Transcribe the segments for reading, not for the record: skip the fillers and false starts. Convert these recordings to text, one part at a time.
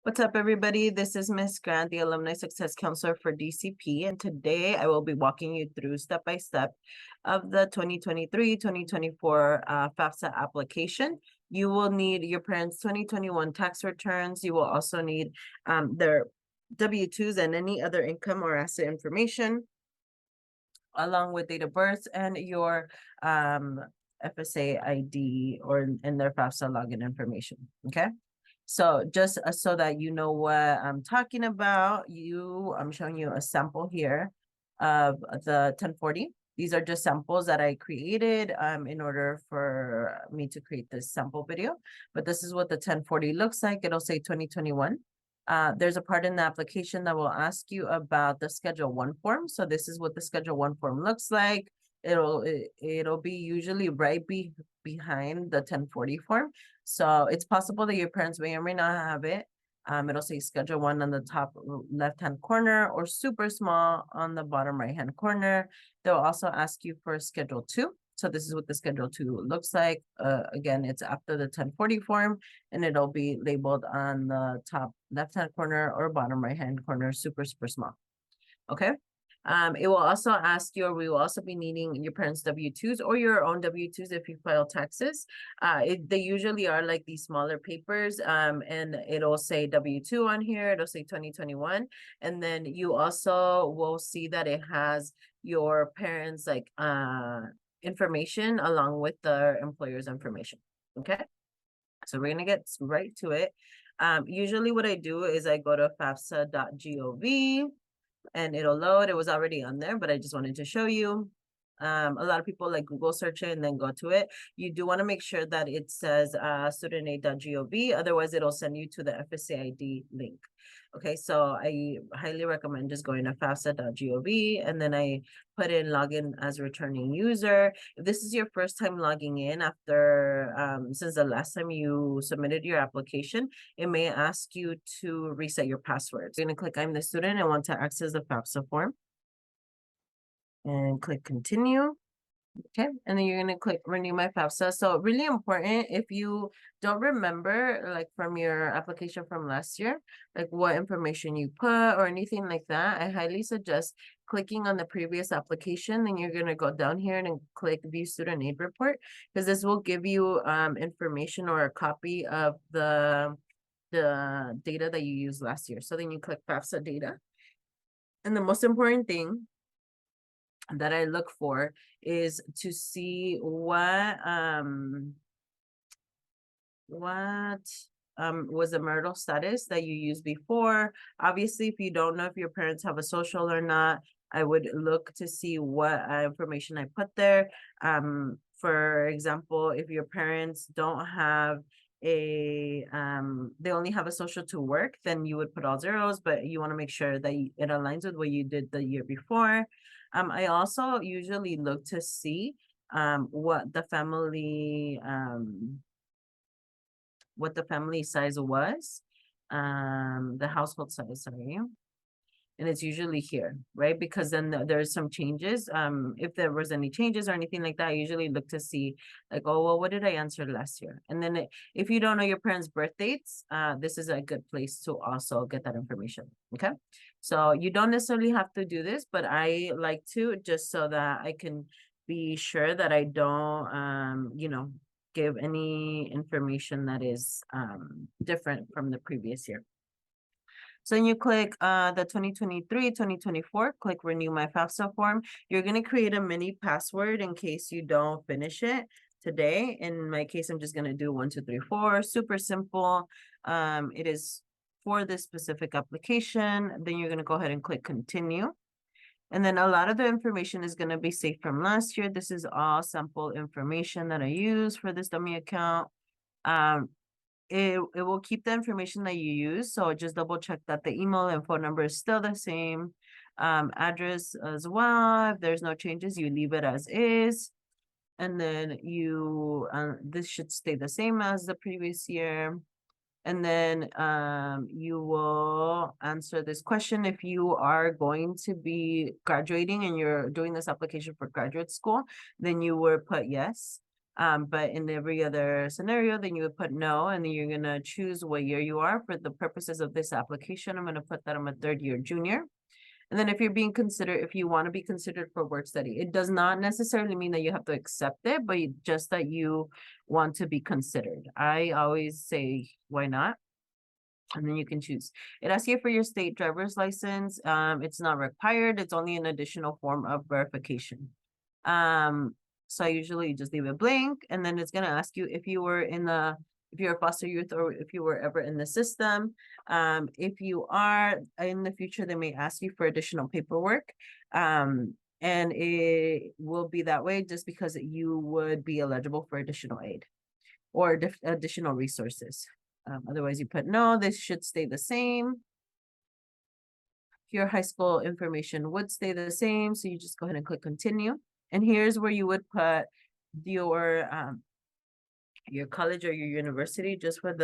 What's up, everybody? This is Miss Grant, the Alumni Success Counselor for DCP, and today I will be walking you through step-by-step of the 2023-2024 FAFSA application. You will need your parents' 2021 tax returns. You will also need their W-2s and any other income or asset information, along with date of birth and your FSA ID and their FAFSA login information, okay? So just so that you know what I'm talking about, I'm showing you a sample here of the 1040. These are just samples that I created in order for me to create this sample video. But this is what the 1040 looks like. It'll say 2021. There's a part in the application that will ask you about the Schedule 1 form. So this is what the Schedule 1 form looks like. It'll be usually right behind the 1040 form. So it's possible that your parents may or may not have it. It'll say Schedule 1 on the top left-hand corner or super small on the bottom right-hand corner. They'll also ask you for Schedule 2. So this is what the Schedule 2 looks like. Again, it's after the 1040 form, and it'll be labeled on the top left-hand corner or bottom right-hand corner, super small. Okay. It will also ask you, or we will also be needing your parents' W-2s or your own W-2s if you file taxes. They usually are like these smaller papers, and it'll say W-2 on here. It'll say 2021. And then you also will see that it has your parents' like information along with the employer's information. Okay. So we're going to get right to it. Usually what I do is I go to FAFSA.gov. and it'll load. It was already on there, but I just wanted to show you. A lot of people like Google search it and then go to it. You do want to make sure that it says studentaid.gov. Otherwise, it'll send you to the FSA ID link. Okay, so I highly recommend just going to FAFSA.gov, and then I put in login as returning user. If this is your first time logging in after since the last time you submitted your application, it may ask you to reset your password. So you're going to click I'm the student and want to access the FAFSA form. And click continue. Okay, and then you're going to click renew my FAFSA. So really important, if you don't remember like from your application from last year, like what information you put or anything like that, I highly suggest clicking on the previous application. Then you're going to go down here and click view student aid report, because this will give you information or a copy of the data that you used last year. So then you click FAFSA data. And the most important thing that I look for is to see what was the marital status that you used before. Obviously, if you don't know if your parents have a social or not, I would look to see what information I put there. For example, if your parents don't have they only have a social to work, then you would put all zeros, but you want to make sure that it aligns with what you did the year before. I also usually look to see what the family size was, the household size, sorry. And it's usually here, right? Because then there's some changes. If there was any changes or anything like that, I usually look to see like, oh, well, what did I answer last year? And then if you don't know your parents' birth dates, this is a good place to also get that information, okay? So you don't necessarily have to do this, but I like to, just so that I can be sure that I don't, give any information that is different from the previous year. So when you click the 2023-2024, click renew my FAFSA form. You're going to create a mini password in case you don't finish it today. In my case, I'm just going to do 1, 2, 3, 4. Super simple. It is for this specific application. Then you're going to go ahead and click continue. And then a lot of the information is going to be saved from last year. This is all sample information that I use for this dummy account. It will keep the information that you use. So just double check that the email and phone number is still the same. Address as well. If there's no changes, you leave it as is. And then this should stay the same as the previous year. And then you will answer this question. If you are going to be graduating and you're doing this application for graduate school, then you will put yes. But in every other scenario, then you would put no, and then you're gonna choose what year you are. For the purposes of this application, I'm gonna put that I'm a third year junior. And then if you're being considered, if you want to be considered for work study, it does not necessarily mean that you have to accept it, but just that you want to be considered. I always say, why not? And then you can choose. It asks you for your state driver's license. It's not required. It's only an additional form of verification. So I usually just leave it blank, and then it's gonna ask you if you were if you're a foster youth or if you were ever in the system. If you are in the future, they may ask you for additional paperwork. And it will be that way just because you would be eligible for additional aid or additional resources. Otherwise, you put no, this should stay the same. Your high school information would stay the same, so you just go ahead and click continue. And here's where you would put your college or your university, just for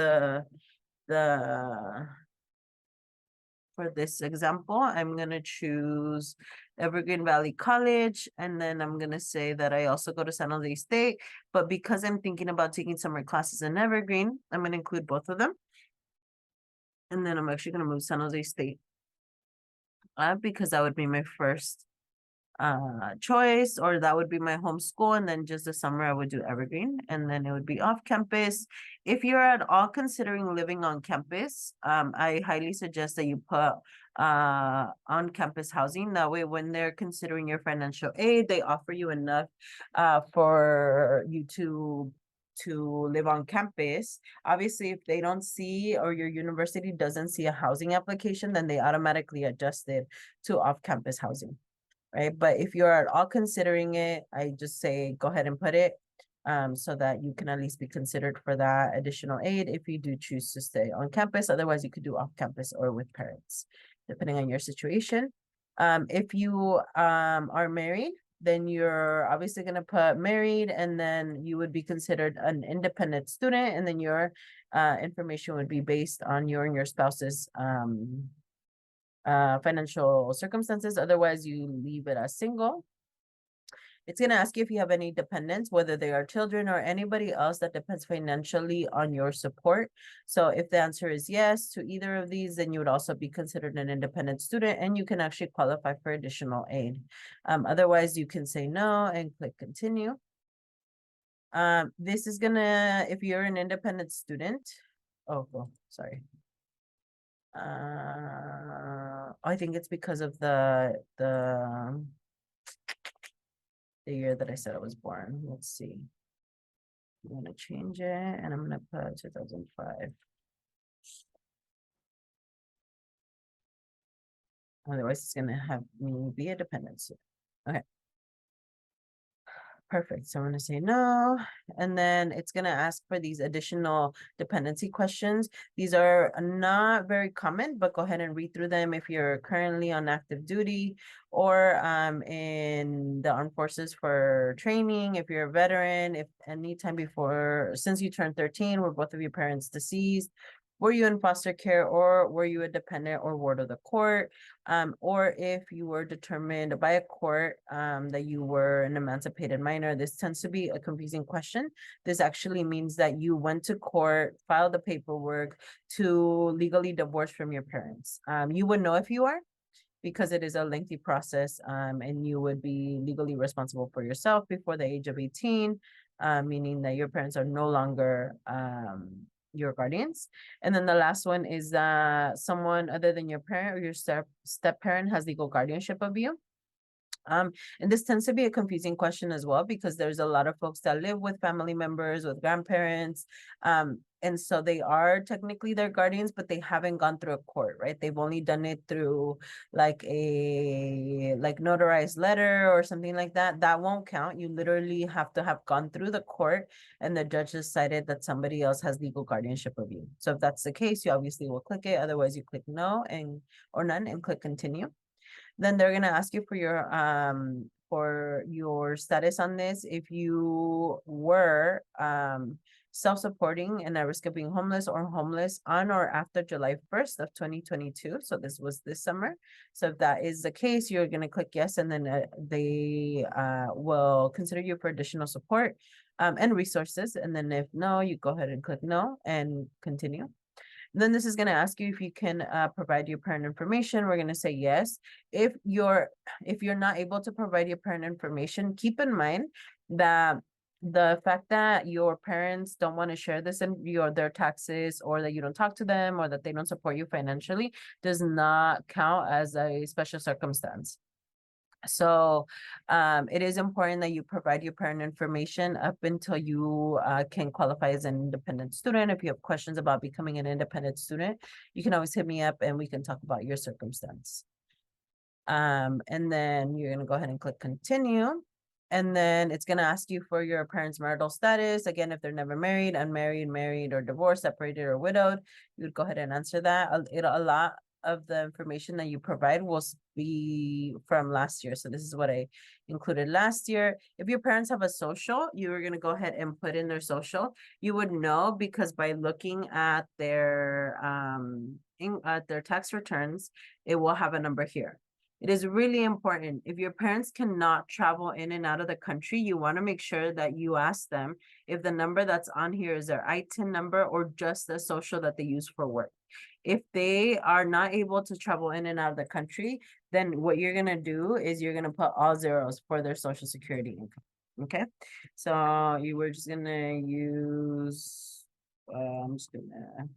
for this example. I'm gonna choose Evergreen Valley College, and then I'm gonna say that I also go to San Jose State, but because I'm thinking about taking summer classes in Evergreen, I'm gonna include both of them. And then I'm actually gonna move San Jose State because that would be my first choice, or that would be my home school, and then just the summer I would do Evergreen, and then it would be off campus. If you're at all considering living on campus, I highly suggest that you put on campus housing. That way, when they're considering your financial aid, they offer you enough for you to live on campus. Obviously, if they don't see, or your university doesn't see a housing application, then they automatically adjust it to off-campus housing. Right? But if you're at all considering it, I just say go ahead and put it so that you can at least be considered for that additional aid if you do choose to stay on campus. Otherwise, you could do off campus or with parents, depending on your situation. If you are married, then you're obviously going to put married, and then you would be considered an independent student, and then your information would be based on your and your spouse's financial circumstances. Otherwise, you leave it as single. It's going to ask you if you have any dependents, whether they are children or anybody else that depends financially on your support. So if the answer is yes to either of these, then you would also be considered an independent student, and you can actually qualify for additional aid. Otherwise, you can say no and click continue. This is gonna, if you're an independent student, sorry. I think it's because of the year that I said I was born. Let's see. I'm gonna change it, and I'm gonna put 2005. Otherwise, it's gonna have me be a dependency. Okay. Perfect. So I'm going to say no. And then it's going to ask for these additional dependency questions. These are not very common, but go ahead and read through them if you're currently on active duty or in the armed forces for training, if you're a veteran, if any time before, since you turned 13, were both of your parents deceased, were you in foster care, or were you a dependent or ward of the court? Or if you were determined by a court that you were an emancipated minor. This tends to be a confusing question. This actually means that you went to court, filed the paperwork to legally divorce from your parents. You would know if you are, because it is a lengthy process, and you would be legally responsible for yourself before the age of 18, meaning that your parents are no longer your guardians. And then the last one is that someone other than your parent or your step parent has legal guardianship of you. And this tends to be a confusing question as well, because there's a lot of folks that live with family members, with grandparents, and so they are technically their guardians, but they haven't gone through a court, right? They've only done it through like a notarized letter or something like that. That won't count. You literally have to have gone through the court, and the judge decided that somebody else has legal guardianship of you. So if that's the case, you obviously will click it. Otherwise, you click no or none and click continue. Then they're going to ask you for your status on this. If you were self-supporting and at risk of being homeless or homeless on or after July 1st of 2022. So this was this summer. So if that is the case, you're going to click yes, and then they will consider you for additional support. and resources. And then if no, you go ahead and click no and continue. Then this is going to ask you if you can provide your parent information. We're going to say yes. If you're not able to provide your parent information, keep in mind that the fact that your parents don't want to share this in their taxes, or that you don't talk to them, or that they don't support you financially, does not count as a special circumstance. So it is important that you provide your parent information up until you can qualify as an independent student. If you have questions about becoming an independent student, you can always hit me up and we can talk about your circumstance. And then you're going to go ahead and click continue. And then it's going to ask you for your parents' marital status. Again, if they're never married, unmarried, married, or divorced, separated, or widowed, you would go ahead and answer that. A lot of the information that you provide will be from last year. So this is what I included last year. If your parents have a social, you are going to go ahead and put in their social. You would know because by looking at their tax returns, it will have a number here. It is really important. If your parents cannot travel in and out of the country, you want to make sure that you ask them if the number that's on here is their ITIN number or just the social that they use for work. If they are not able to travel in and out of the country, then what you're going to do is you're going to put all zeros for their social security income. Okay. So you were just going to use, I'm just going to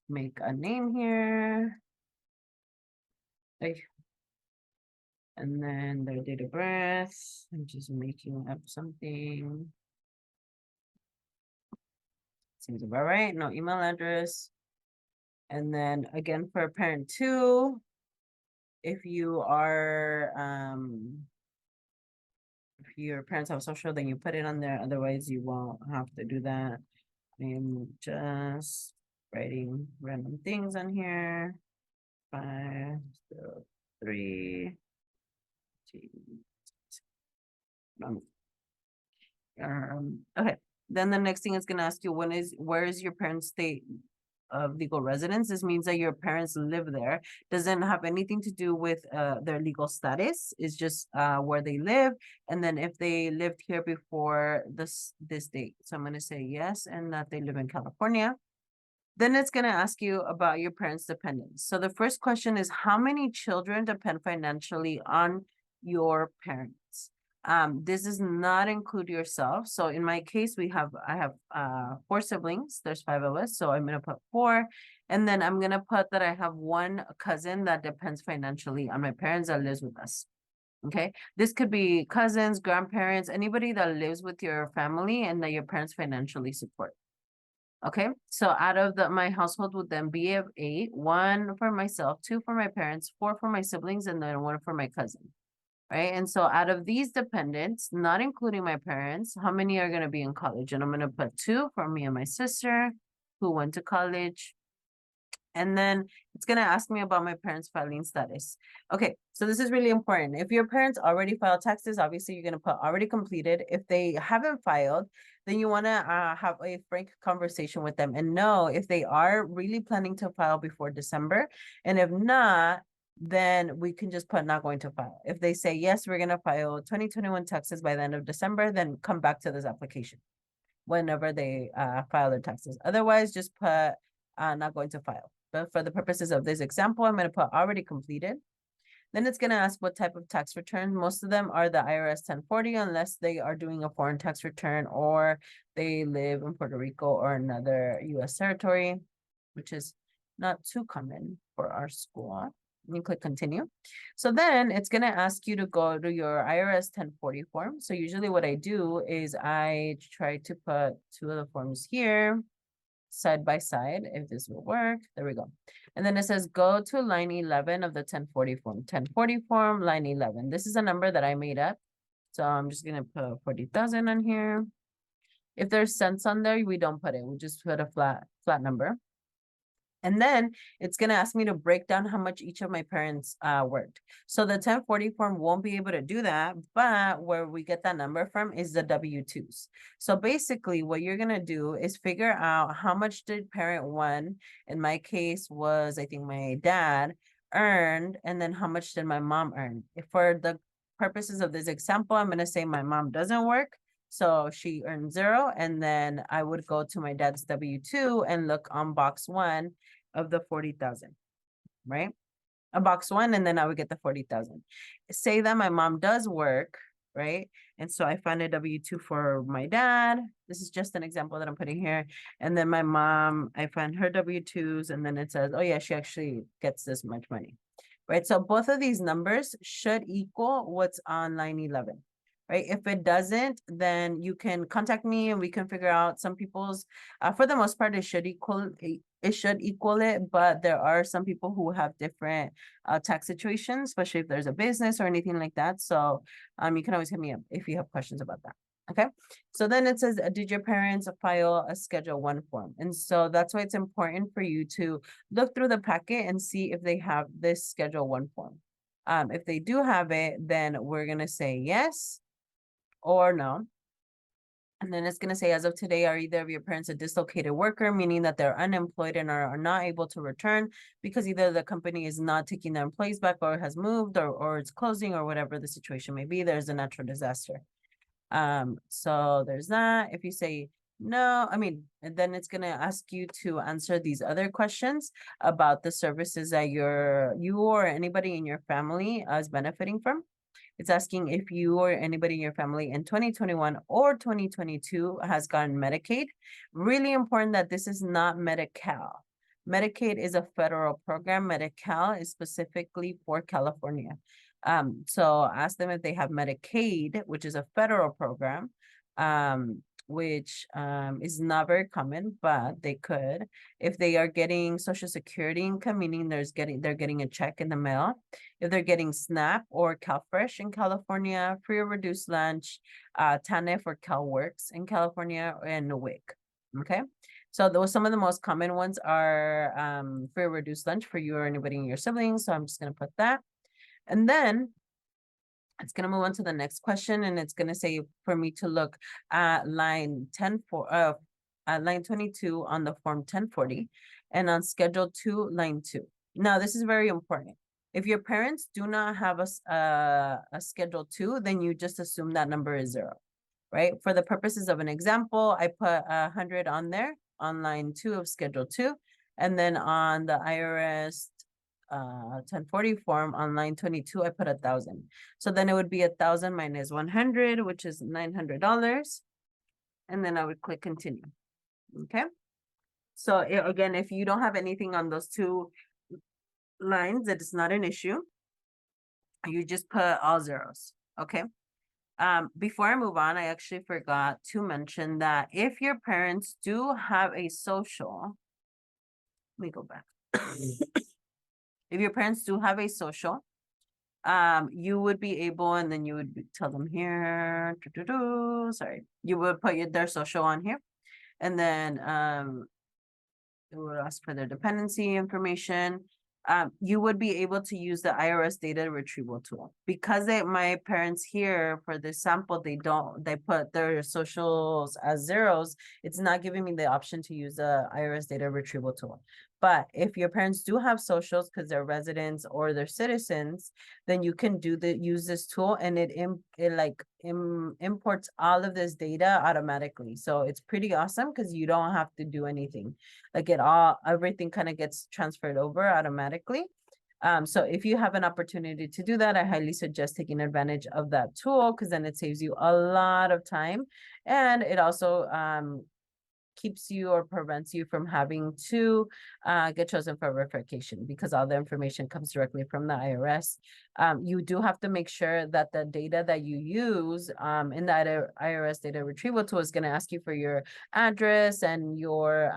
make a name here. And then their date of birth. I'm just making up something. Seems about right. No email address. And then again for parent 2, if you are if your parents have social, then you put it on there. Otherwise, you won't have to do that. I'm just writing random things on here. 5, 0, 3. Okay. Then the next thing is going to ask you where is your parents' state of legal residence? This means that your parents live there. Doesn't have anything to do with their legal status. It's just where they live, and then if they lived here before this date. So I'm going to say yes, and that they live in California. Then it's going to ask you about your parents' dependents. So the first question is, how many children depend financially on your parents? This does not include yourself. So in my case, I have 4 siblings. There's 5 of us. So I'm going to put 4. And then I'm going to put that I have 1 cousin that depends financially on my parents that lives with us. Okay. This could be cousins, grandparents, anybody that lives with your family and that your parents financially support. Okay, so out of my household would then be of 8, 1 for myself, 2 for my parents, 4 for my siblings, and then 1 for my cousin, right? And so out of these dependents, not including my parents, how many are going to be in college? And I'm going to put 2 for me and my sister who went to college. And then it's going to ask me about my parents' filing status. Okay, so this is really important. If your parents already filed taxes, obviously you're going to put already completed. If they haven't filed, then you want to have a frank conversation with them and know if they are really planning to file before December. And if not, then we can just put not going to file. If they say, yes, we're going to file 2021 taxes by the end of December, then come back to this application whenever they file their taxes. Otherwise, just put not going to file. But for the purposes of this example, I'm going to put already completed. Then it's going to ask what type of tax return. Most of them are the IRS 1040 unless they are doing a foreign tax return or they live in Puerto Rico or another U.S. territory, which is not too common for our school. You click continue. So then it's going to ask you to go to your IRS 1040 form. So usually what I do is I try to put 2 of the forms here side by side, if this will work. There we go. And then it says go to line 11 of the 1040 form. 1040 form, line 11. This is a number that I made up. So I'm just going to put 40,000 on here. If there's cents on there, we don't put it. We just put a flat number. And then it's going to ask me to break down how much each of my parents worked. So the 1040 form won't be able to do that, but where we get that number from is the W-2s. So basically what you're going to do is figure out how much did parent 1, in my case was, I think my dad, earned, and then how much did my mom earn. If for the purposes of this example, I'm going to say my mom doesn't work. So she earned 0, and then I would go to my dad's W-2 and look on box 1 of the 40,000, right? A box 1, and then I would get the 40,000. Say that my mom does work, right? And so I find a W-2 for my dad. This is just an example that I'm putting here. And then my mom, I find her W-2s, and then it says, oh yeah, she actually gets this much money, right? So both of these numbers should equal what's on line 11, right? If it doesn't, then you can contact me and we can figure out some people's, for the most part, it should equal it, but there are some people who have different tax situations, especially if there's a business or anything like that. So you can always hit me up if you have questions about that. Okay, so then it says, did your parents file a Schedule 1 form? And so that's why it's important for you to look through the packet and see if they have this Schedule 1 form. If they do have it, then we're gonna say yes or no. And then it's going to say, as of today, are either of your parents a dislocated worker, meaning that they're unemployed and are not able to return because either the company is not taking their employees back or has moved or it's closing or whatever the situation may be. There's a natural disaster. So there's that. If you say no, and then it's going to ask you to answer these other questions about the services that you or anybody in your family is benefiting from. It's asking if you or anybody in your family in 2021 or 2022 has gotten Medicaid. Really important that this is not Medi-Cal. Medicaid is a federal program. Medi-Cal is specifically for California. So ask them if they have Medicaid, which is a federal program, which is not very common, but they could. If they are getting Social Security income, meaning they're getting a check in the mail. If they're getting SNAP or CalFresh in California, free or reduced lunch, TANF or CalWorks in California, and WIC. Okay, so those some of the most common ones are free or reduced lunch for you or anybody in your siblings. So I'm just gonna put that, and then it's going to move on to the next question, and it's going to say for me to look at line 22 on the form 1040 and on schedule 2, line 2. Now, this is very important. If your parents do not have a schedule 2, then you just assume that number is 0, right? For the purposes of an example, I put 100 on there on line 2 of schedule 2, and then on the IRS 1040 form on line 22, I put 1,000. So then it would be 1,000 minus 100, which is $900. And then I would click continue. Okay. So again, if you don't have anything on those 2 lines, it is not an issue. You just put all zeros. Okay. Before I move on, I actually forgot to mention that if your parents do have a social, let me go back. If your parents do have a social, you would be able, and then you would tell them here, sorry, you would put their social on here, and then it would ask for their dependency information. You would be able to use the IRS data retrieval tool. Because my parents here for this sample, they put their socials as zeros, it's not giving me the option to use the IRS data retrieval tool. But if your parents do have socials because they're residents or they're citizens, then you can use this tool, and it imports all of this data automatically. So it's pretty awesome because you don't have to do anything. Like everything kind of gets transferred over automatically. So if you have an opportunity to do that, I highly suggest taking advantage of that tool, because then it saves you a lot of time, and it also keeps you or prevents you from having to get chosen for verification, because all the information comes directly from the IRS. You do have to make sure that the data that you use in that IRS data retrieval tool is going to ask you for your address and your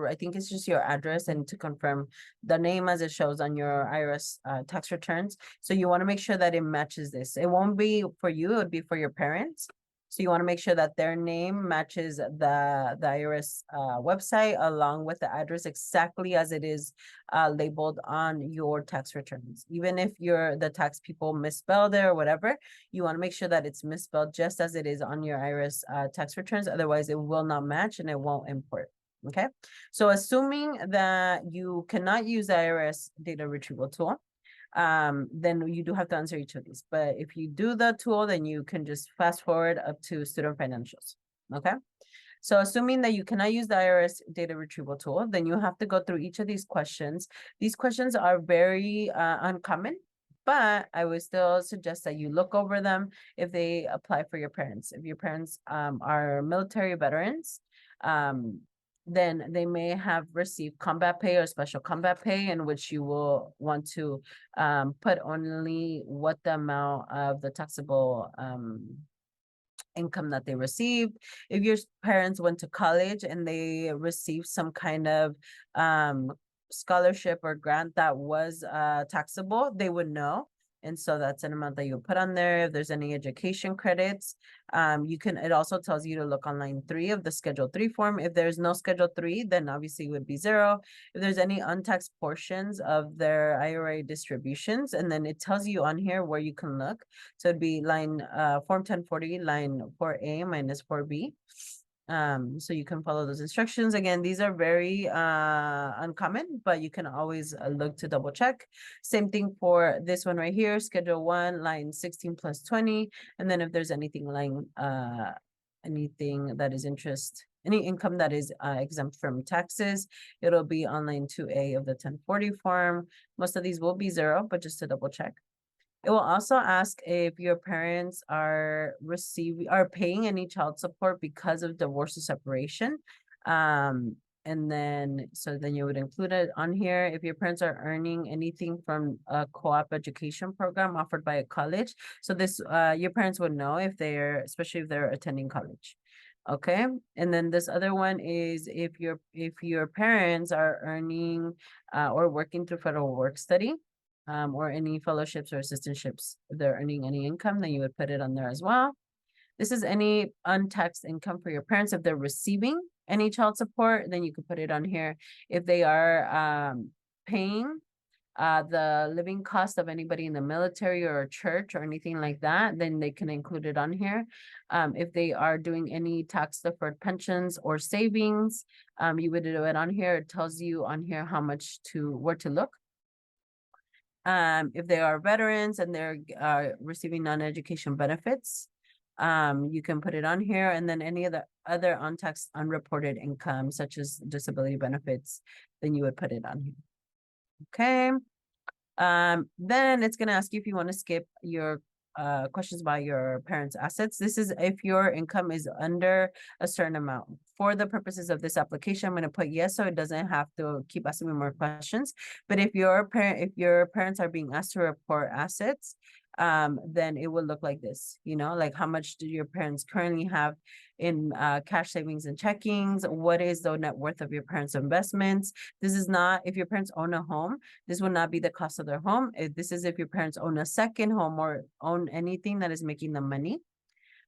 I think it's just your address, and to confirm the name as it shows on your IRS tax returns. So you want to make sure that it matches this. It won't be for you, it would be for your parents. So you want to make sure that their name matches the IRS website, along with the address exactly as it is labeled on your tax returns. Even if the tax people misspelled it or whatever, you want to make sure that it's misspelled just as it is on your IRS tax returns. Otherwise, it will not match and it won't import. Okay, so assuming that you cannot use the IRS data retrieval tool, then you do have to answer each of these. But if you do the tool, then you can just fast forward up to student financials. Okay. So assuming that you cannot use the IRS data retrieval tool, then you have to go through each of these questions. These questions are very uncommon, but I would still suggest that you look over them if they apply for your parents. If your parents are military veterans, then they may have received combat pay or special combat pay, in which you will want to put only what the amount of the taxable income that they received. If your parents went to college and they received some kind of scholarship or grant that was taxable, they would know. And so that's an amount that you put on there. If there's any education credits, it also tells you to look on line 3 of the Schedule 3 form. If there's no Schedule 3, then obviously it would be 0. If there's any untaxed portions of their IRA distributions, and then it tells you on here where you can look. So it'd be line form 1040, line 4A minus 4B. So you can follow those instructions. Again, these are very uncommon, but you can always look to double check. Same thing for this one right here, Schedule 1, line 16 plus 20. And then if there's anything line anything that is interest, any income that is exempt from taxes, it'll be on line 2A of the 1040 form. Most of these will be 0, but just to double check. It will also ask if your parents are paying any child support because of divorce or separation. And then you would include it on here. If your parents are earning anything from a co-op education program offered by a college. So this, your parents would know especially if they're attending college. Okay. And then this other one is if your parents are earning or working through federal work study, or any fellowships or assistantships. If they're earning any income, then you would put it on there as well. This is any untaxed income for your parents. If they're receiving any child support, then you could put it on here. If they are paying the living cost of anybody in the military or a church or anything like that, then they can include it on here. If they are doing any tax deferred pensions or savings, you would do it on here. It tells you on here where to look. If they are veterans and they're receiving non-education benefits, you can put it on here. And then any of the other untaxed unreported income, such as disability benefits, then you would put it on here. Okay. Then it's going to ask you if you want to skip your questions about your parents' assets. This is if your income is under a certain amount. For the purposes of this application, I'm going to put yes, so it doesn't have to keep asking me more questions. But if your parents are being asked to report assets, then it will look like this, like how much do your parents currently have in cash savings and checkings? What is the net worth of your parents' investments? This is not, if your parents own a home, this will not be the cost of their home. This is if your parents own a second home or own anything that is making them money.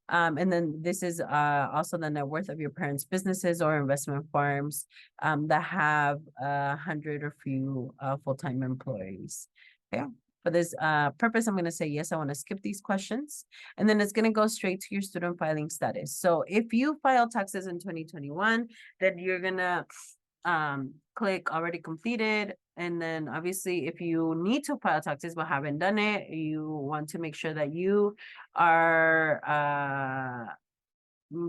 And then this is also the net worth of your parents' businesses or investment firms that have 100 or few full-time employees. Okay. For this purpose, I'm going to say yes, I want to skip these questions. And then it's going to go straight to your student filing status. So if you file taxes in 2021, then you're going to click already completed. And then obviously if you need to file taxes but haven't done it, you want to make sure that you are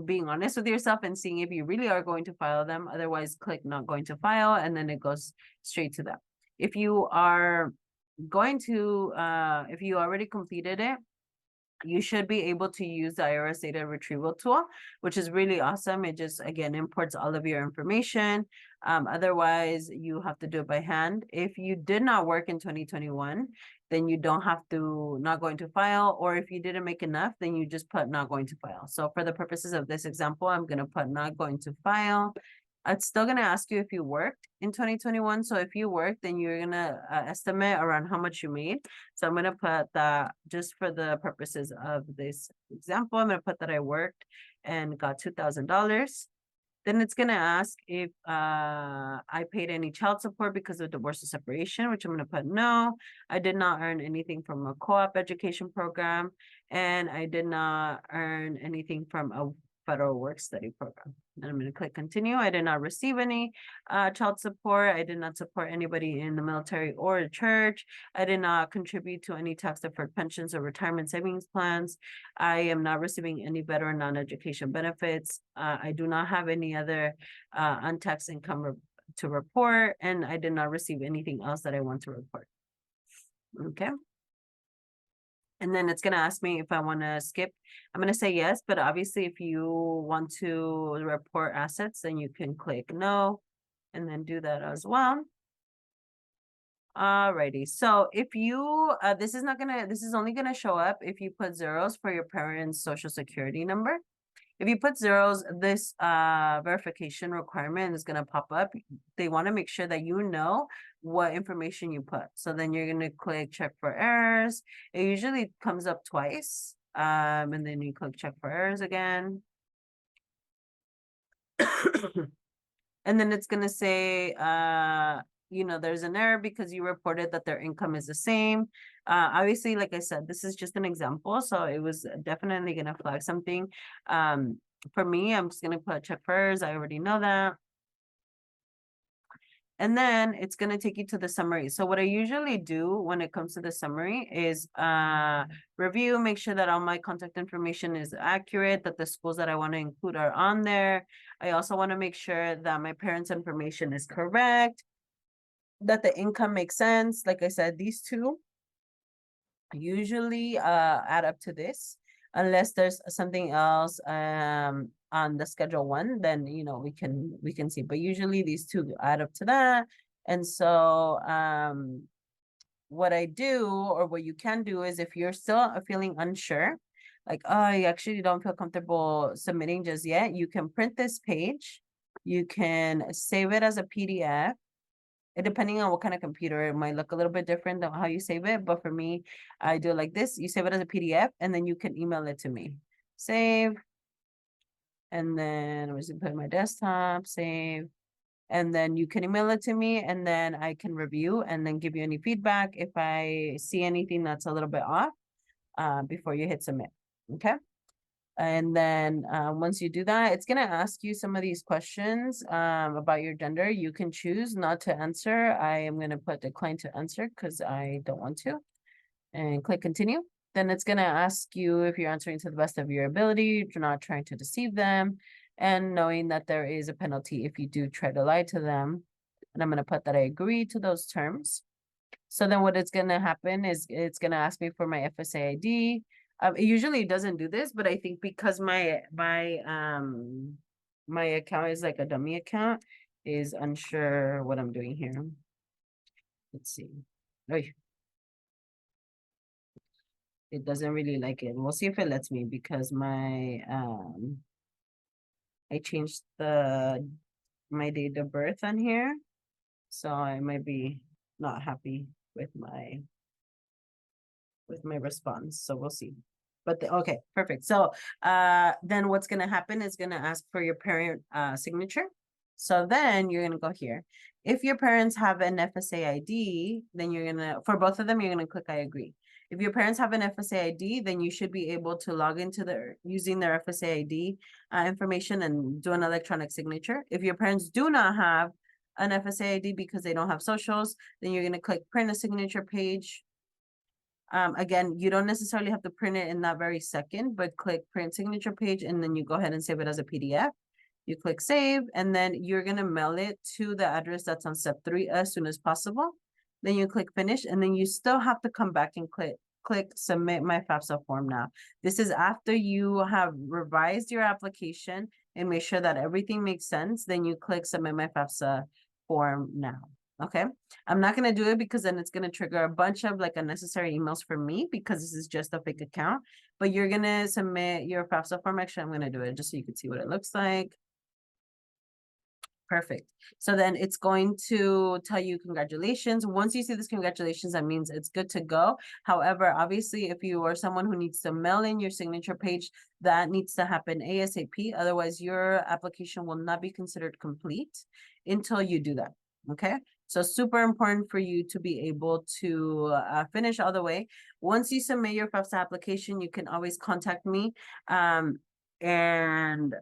being honest with yourself and seeing if you really are going to file them. Otherwise, click not going to file, and then it goes straight to that. If you are going to, if you already completed it, you should be able to use the IRS data retrieval tool, which is really awesome. It just, again, imports all of your information. Otherwise, you have to do it by hand. If you did not work in 2021, then you don't have to not going to file, or if you didn't make enough, then you just put not going to file. So for the purposes of this example, I'm going to put not going to file. It's still going to ask you if you worked in 2021. So if you worked, then you're going to estimate around how much you made. So I'm going to put that, just for the purposes of this example, I'm going to put that I worked and got $2,000. Then it's going to ask if I paid any child support because of divorce or separation, which I'm going to put no. I did not earn anything from a co-op education program, and I did not earn anything from a federal work study program. And I'm going to click continue. I did not receive any child support. I did not support anybody in the military or church. I did not contribute to any tax deferred pensions or retirement savings plans. I am not receiving any veteran non-education benefits. I do not have any other untaxed income to report, and I did not receive anything else that I want to report. Okay. And then it's going to ask me if I want to skip. I'm going to say yes, but obviously if you want to report assets, then you can click no and then do that as well. Alrighty. So if you, this is only going to show up if you put zeros for your parents' social security number. If you put zeros, this verification requirement is going to pop up. They want to make sure that you know what information you put. So then you're going to click check for errors. It usually comes up twice. And then you click check for errors again. And then it's going to say, you know, there's an error because you reported that their income is the same. Obviously, like I said, this is just an example. So it was definitely going to flag something. For me, I'm just going to put check for errors. I already know that. And then it's going to take you to the summary. So what I usually do when it comes to the summary is review, make sure that all my contact information is accurate, that the schools that I want to include are on there. I also want to make sure that my parents' information is correct, that the income makes sense. Like I said, these two usually add up to this. Unless there's something else on the schedule 1, then you know we can see. But usually these two add up to that. And so what I do, or what you can do, is if you're still feeling unsure, like, oh, you actually don't feel comfortable submitting just yet, you can print this page, you can save it as a PDF. Depending on what kind of computer, it might look a little bit different than how you save it. But for me, I do it like this. You save it as a PDF, and then you can email it to me. Save. And then I'm just gonna put it in my desktop, save. And then you can email it to me, and then I can review and then give you any feedback if I see anything that's a little bit off before you hit submit. Okay. And then once you do that, it's going to ask you some of these questions about your gender. You can choose not to answer. I am going to put decline to answer because I don't want to. And click continue. Then it's going to ask you if you're answering to the best of your ability, you're not trying to deceive them, and knowing that there is a penalty if you do try to lie to them. And I'm going to put that I agree to those terms. So then what it's going to happen is it's going to ask me for my FSA ID. It usually doesn't do this, but I think because my account is like a dummy account, is unsure what I'm doing here. Let's see. Oy. It doesn't really like it. We'll see if it lets me, because my I changed my date of birth on here, so I might be not happy with my response. So we'll see. But okay, perfect. So then what's going to happen is going to ask for your parent signature. So then you're going to go here. If your parents have an FSA ID, then you're going to, for both of them, you're going to click I agree. If your parents have an FSA ID, then you should be able to log into using their FSA ID information and do an electronic signature. If your parents do not have an FSA ID because they don't have socials, then you're going to click print a signature page. Again, you don't necessarily have to print it in that very second, but click print signature page, and then you go ahead and save it as a PDF. You click save, and then you're going to mail it to the address that's on step 3 as soon as possible. Then you click finish, and then you still have to come back and click submit my FAFSA form now. This is after you have revised your application and make sure that everything makes sense. Then you click submit my FAFSA form now. Okay, I'm not going to do it because then it's going to trigger a bunch of like unnecessary emails for me, because this is just a fake account. But you're going to submit your FAFSA form. Actually, I'm going to do it just so you can see what it looks like. Perfect. So then it's going to tell you congratulations. Once you see this congratulations, that means it's good to go. However, obviously, if you are someone who needs to mail in your signature page, that needs to happen ASAP. Otherwise, your application will not be considered complete until you do that. Okay. So super important for you to be able to finish all the way. Once you submit your FAFSA application, you can always contact me. and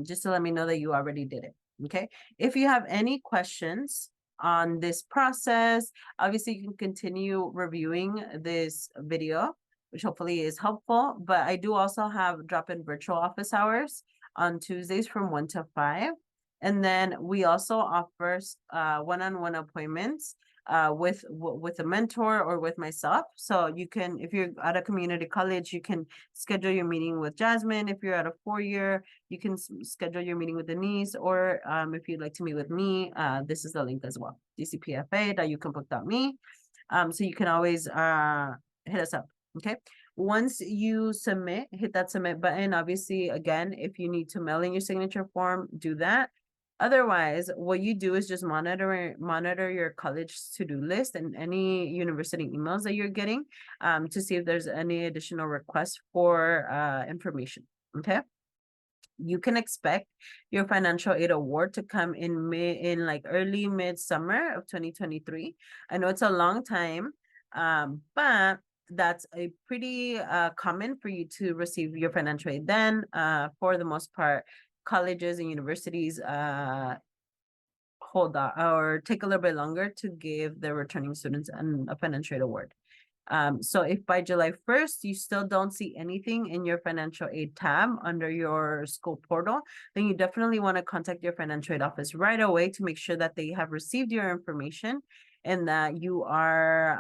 just to let me know that you already did it. Okay. If you have any questions on this process, obviously you can continue reviewing this video, which hopefully is helpful. But I do also have drop-in virtual office hours on Tuesdays from 1 to 5. And then we also offer one-on-one appointments with a mentor or with myself. So you can, if you're at a community college, you can schedule your meeting with Jasmine. If you're at a 4-year, you can schedule your meeting with Denise, or if you'd like to meet with me, this is the link as well, dcpfa.youcanbook.me. So you can always hit us up. Okay. Once you submit, hit that submit button. Obviously, again, if you need to mail in your signature form, do that. Otherwise, what you do is just monitor your college to-do list and any university emails that you're getting to see if there's any additional requests for information. Okay. You can expect your financial aid award to come in like early midsummer of 2023. I know it's a long time, but that's a pretty common for you to receive your financial aid then. For the most part, colleges and universities hold on or take a little bit longer to give their returning students a financial aid award. So if by July 1st, you still don't see anything in your financial aid tab under your school portal, then you definitely want to contact your financial aid office right away to make sure that they have received your information and that you are,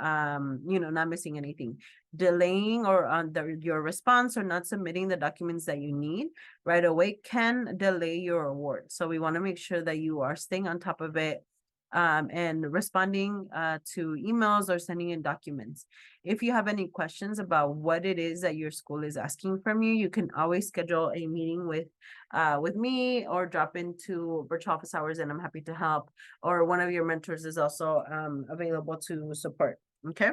not missing anything. Delaying or on your response or not submitting the documents that you need right away can delay your award. So we want to make sure that you are staying on top of it and responding to emails or sending in documents. If you have any questions about what it is that your school is asking from you, you can always schedule a meeting with me or drop into virtual office hours and I'm happy to help. Or one of your mentors is also available to support. Okay.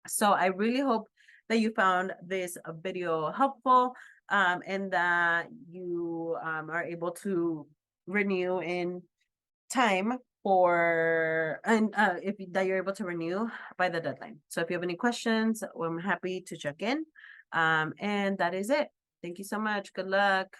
So I really hope that you found this video helpful and that you are able to renew in time for if that you're able to renew by the deadline. So if you have any questions, I'm happy to check in. And that is it. Thank you so much. Good luck.